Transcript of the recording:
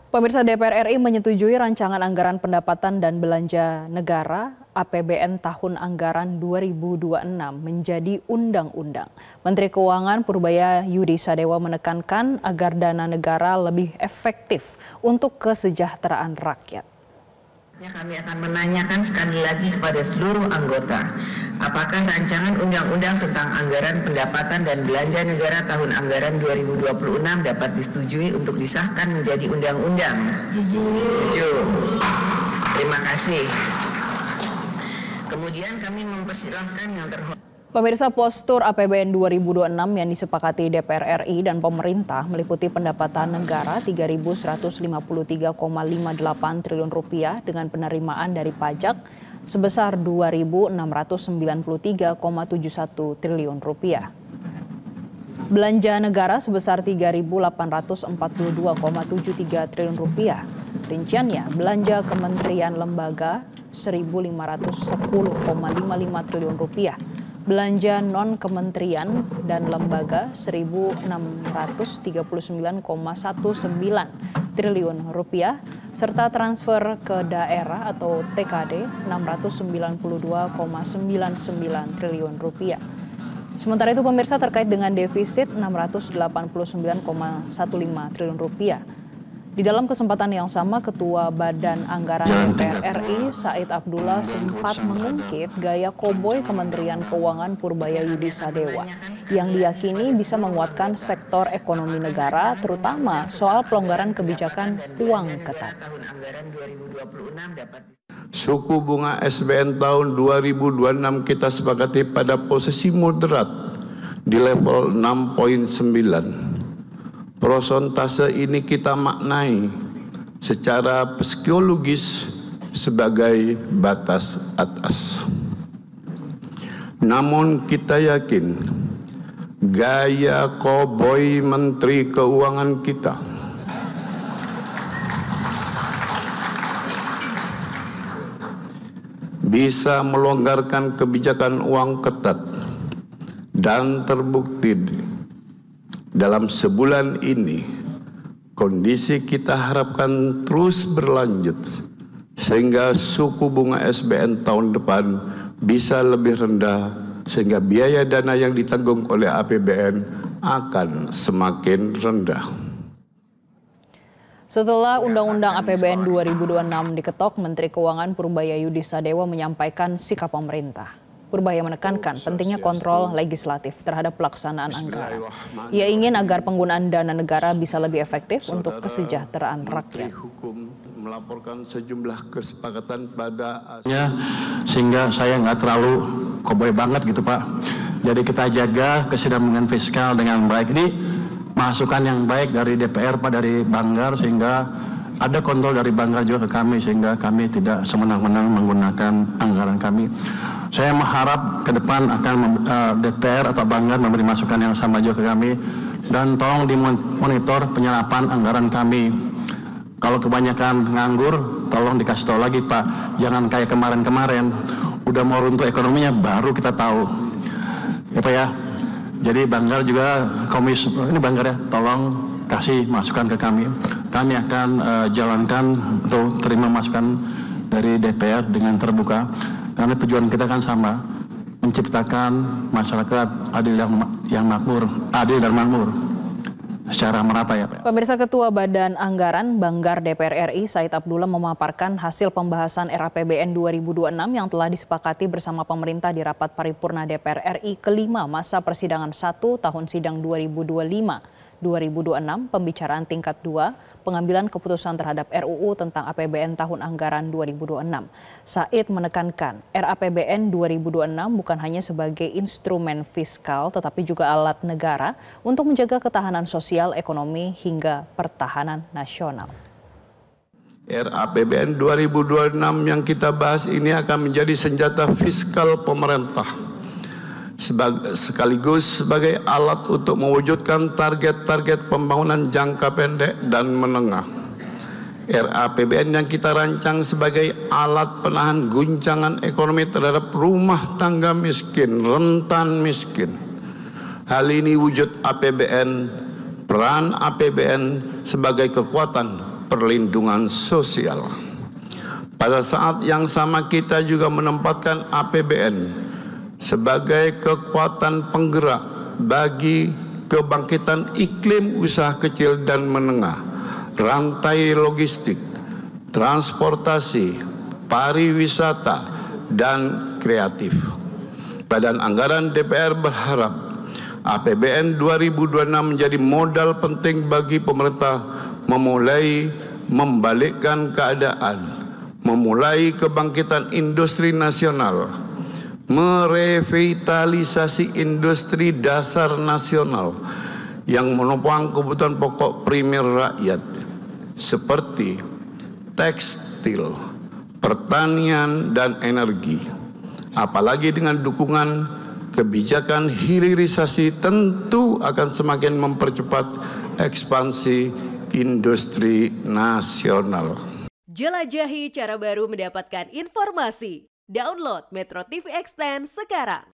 Pemirsa, DPR RI menyetujui rancangan anggaran pendapatan dan belanja negara APBN tahun anggaran 2026 menjadi undang-undang. Menteri Keuangan Purbaya Yudi Sadewa menekankan agar dana negara lebih efektif untuk kesejahteraan rakyat. Kami akan menanyakan sekali lagi kepada seluruh anggota, apakah rancangan undang-undang tentang anggaran pendapatan dan belanja negara tahun anggaran 2026 dapat disetujui untuk disahkan menjadi undang-undang? Setuju. Terima kasih. Kemudian kami mempersilahkan yang terhormat. Pemirsa, postur APBN 2026 yang disepakati DPR RI dan pemerintah meliputi pendapatan negara Rp3.153,58 triliun dengan penerimaan dari pajak sebesar Rp2.693,71 triliun. Belanja negara sebesar Rp3.842,73 triliun. Rinciannya, belanja kementerian lembaga Rp1.510,55 triliun. Belanja non-kementerian dan lembaga Rp1.639,19 triliun, serta transfer ke daerah atau TKD Rp692,99 triliun. Sementara itu, pemirsa, terkait dengan defisit Rp689,15 triliun. Di dalam kesempatan yang sama, Ketua Badan Anggaran DPR RI Said Abdullah sempat mengungkit gaya koboi Kementerian Keuangan Purbaya Yudi Sadewa yang diyakini bisa menguatkan sektor ekonomi negara, terutama soal pelonggaran kebijakan uang ketat. Suku bunga SBN tahun 2026 kita sepakati pada posisi moderat di level 6,9. Prosentase ini kita maknai secara psikologis sebagai batas atas. Namun kita yakin gaya koboi Menteri Keuangan kita bisa melonggarkan kebijakan uang ketat dan terbukti dalam sebulan ini. Kondisi kita harapkan terus berlanjut sehingga suku bunga SBN tahun depan bisa lebih rendah, sehingga biaya dana yang ditanggung oleh APBN akan semakin rendah. Setelah Undang-Undang APBN 2026 diketok, Menteri Keuangan Purbaya Yudi Sadewa menyampaikan sikap pemerintah. Purbaya menekankan pentingnya kontrol legislatif terhadap pelaksanaan anggaran. Ia ingin agar penggunaan dana negara bisa lebih efektif untuk kesejahteraan rakyat. Melaporkan sejumlah kesepakatan pada sehingga saya nggak terlalu koboi banget gitu, Pak. Jadi kita jaga keseimbangan fiskal dengan baik. Ini masukan yang baik dari DPR, Pak, dari Banggar, sehingga ada kontrol dari Banggar juga ke kami, sehingga kami tidak semena-mena menggunakan anggaran kami. Saya mengharap ke depan akan DPR atau Banggar memberi masukan yang sama juga ke kami, dan tolong dimonitor penyerapan anggaran kami. Kalau kebanyakan nganggur, tolong dikasih tahu lagi, Pak. Jangan kayak kemarin-kemarin, udah mau runtuh ekonominya baru kita tahu. Ya, Pak, ya. Jadi Banggar juga ini Banggar, ya, tolong kasih masukan ke kami. Kami akan jalankan atau terima masukan dari DPR dengan terbuka. Karena tujuan kita kan sama, menciptakan masyarakat adil yang makmur, adil dan makmur secara merata, ya, Pak. Pemirsa, Ketua Badan Anggaran Banggar DPR RI Said Abdullah memaparkan hasil pembahasan RAPBN 2026 yang telah disepakati bersama pemerintah di rapat paripurna DPR RI kelima masa persidangan 1 tahun sidang 2025-2026, pembicaraan tingkat 2, pengambilan keputusan terhadap RUU tentang APBN tahun anggaran 2026. Said menekankan RAPBN 2026 bukan hanya sebagai instrumen fiskal tetapi juga alat negara untuk menjaga ketahanan sosial, ekonomi hingga pertahanan nasional. RAPBN 2026 yang kita bahas ini akan menjadi senjata fiskal pemerintah, sekaligus sebagai alat untuk mewujudkan target-target pembangunan jangka pendek dan menengah. RAPBN yang kita rancang sebagai alat penahan guncangan ekonomi terhadap rumah tangga miskin, rentan miskin. Hal ini wujud APBN, peran APBN sebagai kekuatan perlindungan sosial. Pada saat yang sama kita juga menempatkan APBN sebagai kekuatan penggerak bagi kebangkitan iklim usaha kecil dan menengah, rantai logistik, transportasi, pariwisata, dan kreatif. Badan Anggaran DPR berharap APBN 2026 menjadi modal penting bagi pemerintah memulai membalikkan keadaan, memulai kebangkitan industri nasional, merevitalisasi industri dasar nasional yang menopang kebutuhan pokok primer rakyat seperti tekstil, pertanian, dan energi. Apalagi dengan dukungan kebijakan hilirisasi tentu akan semakin mempercepat ekspansi industri nasional. Jelajahi cara baru mendapatkan informasi. Download Metro TV Extend sekarang.